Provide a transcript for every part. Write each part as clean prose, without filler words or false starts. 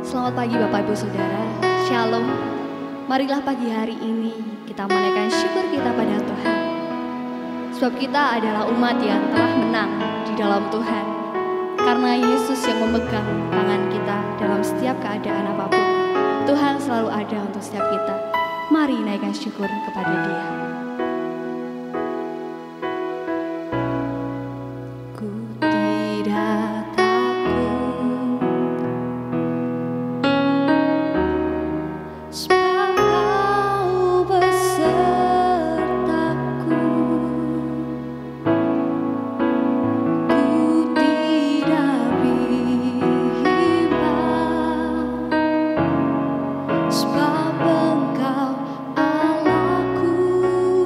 Selamat pagi Bapak Ibu Saudara, Shalom. Marilah pagi hari ini kita menaikkan syukur kita pada Tuhan. Sebab kita adalah umat yang telah menang di dalam Tuhan. Karena Yesus yang memegang tangan kita dalam setiap keadaan apapun. Tuhan selalu ada untuk setiap kita. Mari naikkan syukur kepada Dia. Ku tidak Allahku.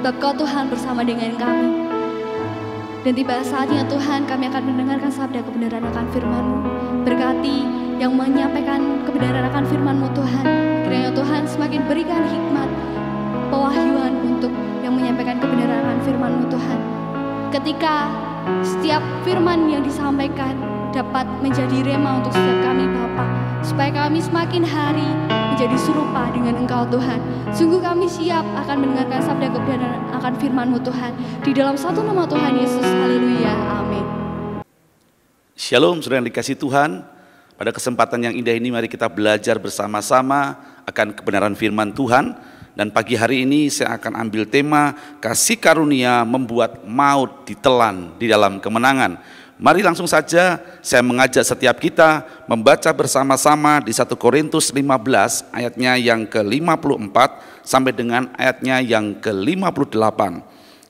sebab Kau Tuhan bersama dengan kami. Dan tiba saatnya Tuhan, kami akan mendengarkan sabda kebenaran akan firman-Mu. Berkati yang menyampaikan kebenaran akan firman-Mu Tuhan. Kiranya Tuhan semakin berikan hikmat, pewahyuan untuk yang menyampaikan kebenaran akan firman-Mu Tuhan. Ketika setiap firman yang disampaikan dapat menjadi rema untuk setiap kami Bapa, supaya kami semakin hari menjadi serupa dengan Engkau Tuhan. Sungguh kami siap akan mendengarkan sabda kebenaran akan firman-Mu Tuhan. Di dalam satu nama Tuhan Yesus, haleluya, amin. Shalom saudara yang dikasihi Tuhan. Pada kesempatan yang indah ini mari kita belajar bersama-sama akan kebenaran firman Tuhan. Dan pagi hari ini saya akan ambil tema kasih karunia membuat maut ditelan di dalam kemenangan. Mari langsung saja saya mengajak setiap kita membaca bersama-sama di 1 Korintus 15 ayatnya yang ke-54 sampai dengan ayatnya yang ke-58.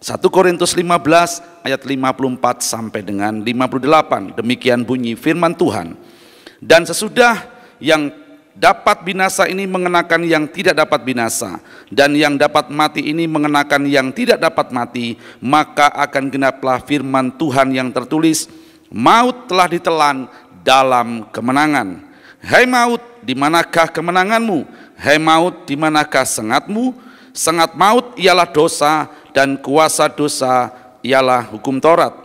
1 Korintus 15 ayat 54 sampai dengan 58. Demikian bunyi firman Tuhan. Dan sesudah yang dapat binasa ini mengenakan yang tidak dapat binasa, dan yang dapat mati ini mengenakan yang tidak dapat mati, maka akan genaplah firman Tuhan yang tertulis, maut telah ditelan dalam kemenangan. Hai maut, di manakah kemenanganmu? Hai maut, di manakah sengatmu? Sengat maut ialah dosa, dan kuasa dosa ialah hukum Taurat.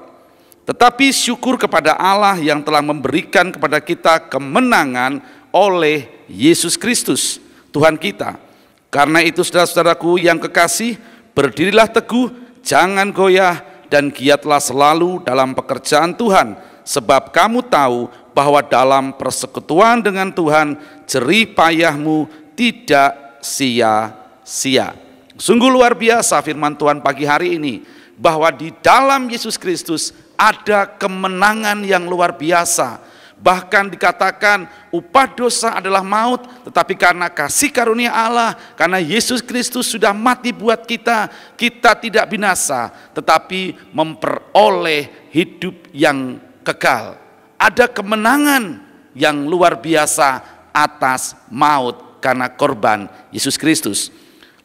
Tetapi syukur kepada Allah yang telah memberikan kepada kita kemenangan oleh Yesus Kristus, Tuhan kita. Karena itu saudara-saudaraku yang kekasih, berdirilah teguh, jangan goyah, dan giatlah selalu dalam pekerjaan Tuhan. Sebab kamu tahu bahwa dalam persekutuan dengan Tuhan, jerih payahmu tidak sia-sia. Sungguh luar biasa firman Tuhan pagi hari ini, bahwa di dalam Yesus Kristus ada kemenangan yang luar biasa. Bahkan dikatakan upah dosa adalah maut, tetapi karena kasih karunia Allah, karena Yesus Kristus sudah mati buat kita, kita tidak binasa, tetapi memperoleh hidup yang kekal. Ada kemenangan yang luar biasa atas maut karena korban Yesus Kristus.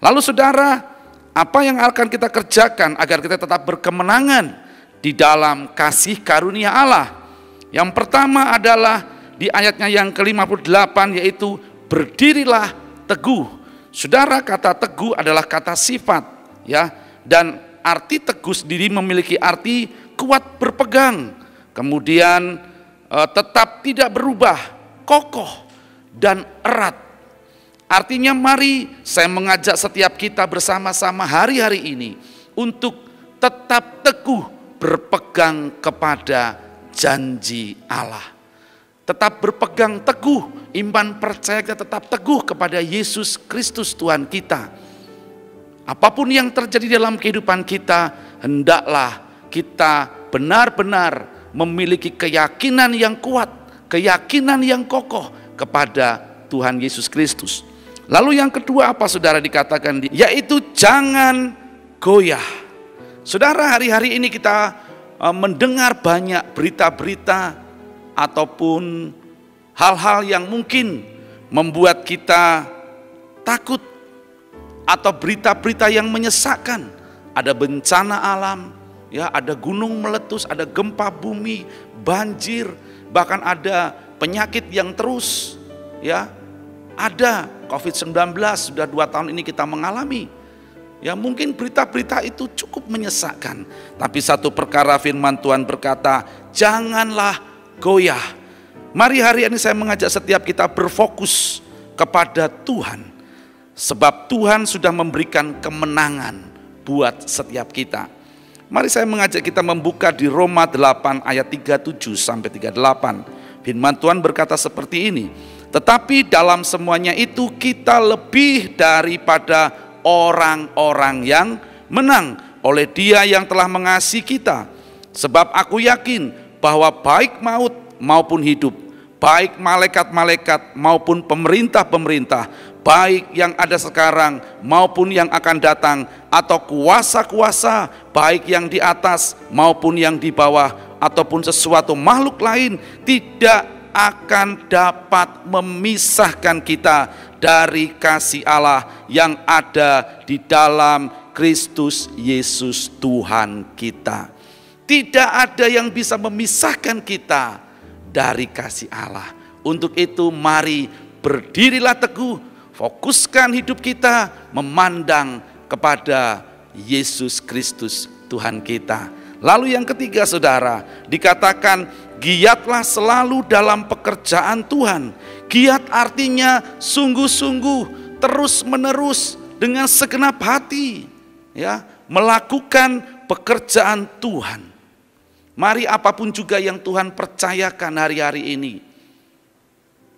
Lalu saudara, apa yang akan kita kerjakan agar kita tetap berkemenangan di dalam kasih karunia Allah? Yang pertama adalah di ayatnya yang ke-58, yaitu berdirilah teguh. Saudara, kata teguh adalah kata sifat, ya, dan arti teguh sendiri memiliki arti kuat berpegang, kemudian tetap tidak berubah, kokoh dan erat. Artinya mari saya mengajak setiap kita bersama-sama hari-hari ini untuk tetap teguh berpegang kepada janji Allah. Tetap berpegang teguh, iman percaya kita tetap teguh kepada Yesus Kristus Tuhan kita. Apapun yang terjadi dalam kehidupan kita, hendaklah kita benar-benar memiliki keyakinan yang kuat, keyakinan yang kokoh kepada Tuhan Yesus Kristus. Lalu yang kedua apa saudara dikatakan? Yaitu jangan goyah. Saudara, hari-hari ini kita mendengar banyak berita-berita ataupun hal-hal yang mungkin membuat kita takut, atau berita-berita yang menyesakkan. Ada bencana alam, ya, ada gunung meletus, ada gempa bumi, banjir, bahkan ada penyakit yang terus, ya, ada COVID-19 sudah 2 tahun ini kita mengalami. Ya, mungkin berita-berita itu cukup menyesakkan, tapi satu perkara firman Tuhan berkata, janganlah goyah. Mari hari ini saya mengajak setiap kita berfokus kepada Tuhan, sebab Tuhan sudah memberikan kemenangan buat setiap kita. Mari saya mengajak kita membuka di Roma 8 ayat 37 sampai 38. Firman Tuhan berkata seperti ini, tetapi dalam semuanya itu kita lebih daripada orang-orang yang menang oleh Dia yang telah mengasihi kita. Sebab aku yakin bahwa baik maut maupun hidup, baik malaikat-malaikat maupun pemerintah-pemerintah, baik yang ada sekarang maupun yang akan datang, atau kuasa-kuasa, baik yang di atas maupun yang di bawah, ataupun sesuatu makhluk lain, tidak akan dapat memisahkan kita dari kasih Allah yang ada di dalam Kristus Yesus Tuhan kita. Tidak ada yang bisa memisahkan kita dari kasih Allah. Untuk itu mari berdirilah teguh, fokuskan hidup kita memandang kepada Yesus Kristus Tuhan kita. Lalu yang ketiga saudara, dikatakan giatlah selalu dalam pekerjaan Tuhan. Giat artinya sungguh-sungguh, terus-menerus dengan segenap hati, ya, melakukan pekerjaan Tuhan. Mari apapun juga yang Tuhan percayakan hari-hari ini,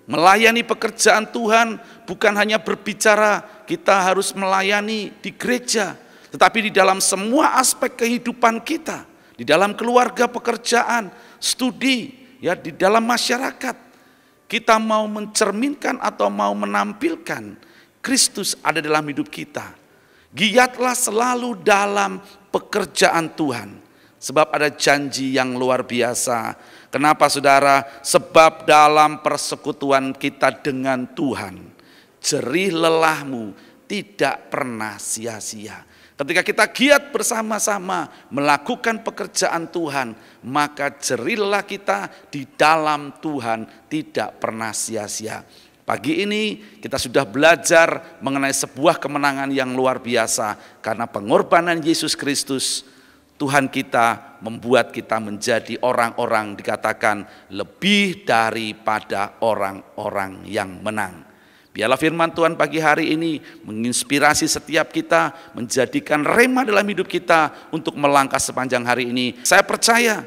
melayani pekerjaan Tuhan bukan hanya berbicara kita harus melayani di gereja, tetapi di dalam semua aspek kehidupan kita, di dalam keluarga, pekerjaan, studi, ya, di dalam masyarakat. Kita mau mencerminkan atau mau menampilkan Kristus ada dalam hidup kita. Giatlah selalu dalam pekerjaan Tuhan. Sebab ada janji yang luar biasa. Kenapa saudara? Sebab dalam persekutuan kita dengan Tuhan, jerih lelahmu tidak pernah sia-sia. Ketika kita giat bersama-sama melakukan pekerjaan Tuhan, maka jerih lelah kita di dalam Tuhan tidak pernah sia-sia. Pagi ini kita sudah belajar mengenai sebuah kemenangan yang luar biasa. Karena pengorbanan Yesus Kristus, Tuhan kita membuat kita menjadi orang-orang dikatakan lebih daripada orang-orang yang menang. Biarlah firman Tuhan pagi hari ini menginspirasi setiap kita, menjadikan rema dalam hidup kita untuk melangkah sepanjang hari ini. Saya percaya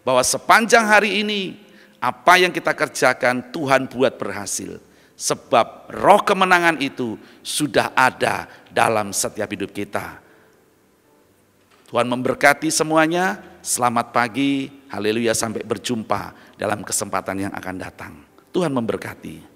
bahwa sepanjang hari ini apa yang kita kerjakan Tuhan buat berhasil. Sebab roh kemenangan itu sudah ada dalam setiap hidup kita. Tuhan memberkati semuanya. Selamat pagi, haleluya, sampai berjumpa dalam kesempatan yang akan datang. Tuhan memberkati.